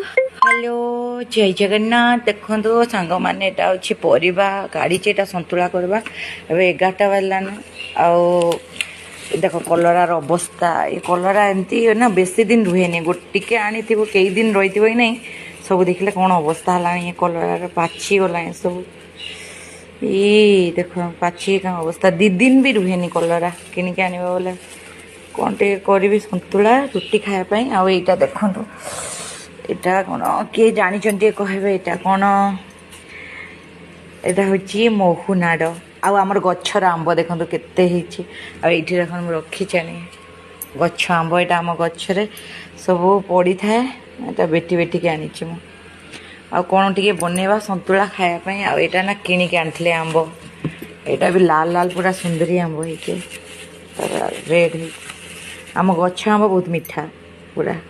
hello जय जगन्नाथ देखो सांग मैंने अच्छे परिवा गाड़ी एटा सतुला करवा ए 11टा बाजलान आउ देख कलरार अवस्था ये कलरा एमती ना बेसी दिन रुहे गोटे आनी कई दिन रही ही नहीं सब देखले कौन अवस्था है ये कलरार पाची गला सब ये देख पाची क्या अवस्था 2 दिन भी रुहे कलरा किनिक आने बोले कौन टे करी सतुला रुटी खायापाई आईटा देखु यहाँ कौन किए जानी कहे यहाँ कौन यहाँ हूँ महू नाड़ आमर गचर आंब देखो केते ये देख रखी गच आंब यहाँ आम गचरे सब पड़ी थाए यहाँ बेटी बेटी के आनी कौन टे बनवा सतुला खायापाई यहाँ ना किणिक आनी आंब यहाँ भी लाल लाल पूरा सुंदरी आंब हो रेड आम गच आंब बहुत मीठा पूरा